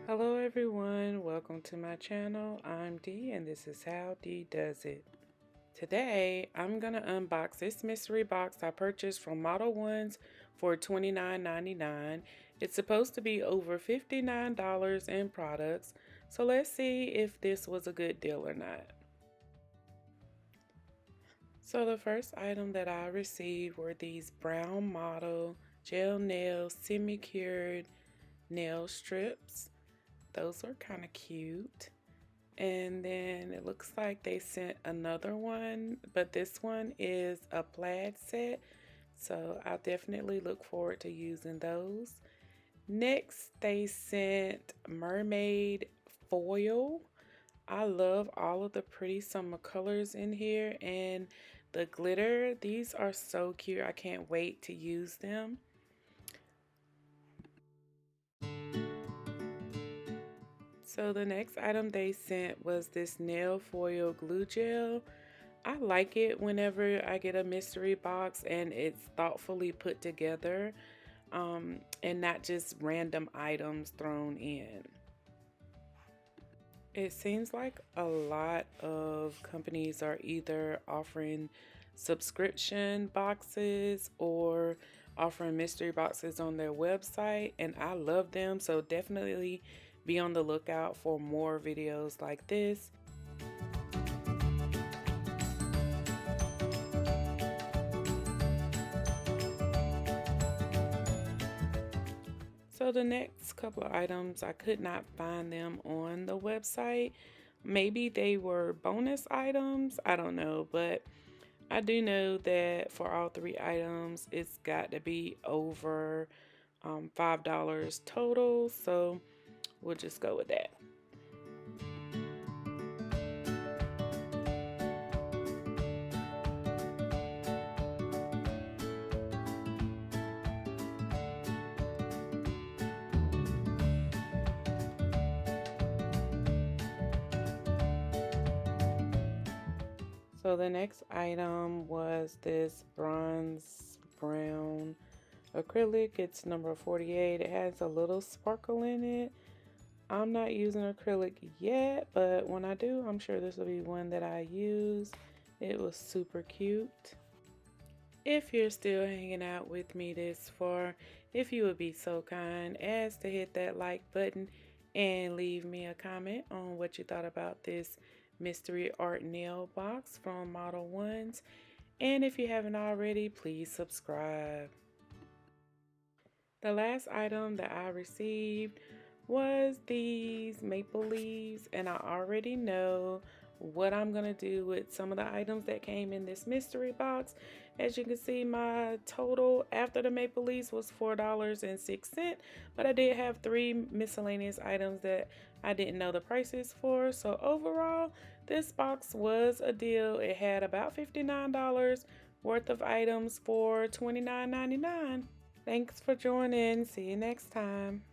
Hello everyone, welcome to my channel. I'm Dee and this is how Dee does it. Today I'm gonna unbox this mystery box I purchased from Modelones for $29.99. It's supposed to be over $59 in products, so let's see if this was a good deal or not. So the first item that I received were these brown model gel nail semi-cured nail strips. Those are kind of cute. And then it looks like they sent another one, but this one is a plaid set. So I'll definitely look forward to using those. Next, they sent mermaid foil. I love all of the pretty summer colors in here and the glitter. These are so cute. I can't wait to use them. So the next item they sent was this nail foil glue gel. I like it whenever I get a mystery box and it's thoughtfully put together and not just random items thrown in. It seems like a lot of companies are either offering subscription boxes or offering mystery boxes on their website, and I love them, so definitely be on the lookout for more videos like this. So the next couple of items, I could not find them on the website. Maybe they were bonus items, I don't know, but I do know that for all three items, it's got to be over $5 total, so we'll just go with that. So the next item was this bronze brown acrylic. It's number 48. It has a little sparkle in it. I'm not using acrylic yet, but when I do, I'm sure this will be one that I use. It was super cute. If you're still hanging out with me this far, if you would be so kind as to hit that like button and leave me a comment on what you thought about this mystery art nail box from Modelones. And if you haven't already, please subscribe. The last item that I received was these maple leaves, and I already know what I'm gonna do with some of the items that came in this mystery box. As you can see, my total after the maple leaves was $4.06, but I did have three miscellaneous items that I didn't know the prices for. So overall, this box was a deal. It had about $59 worth of items for $29.99. Thanks for joining. See you next time.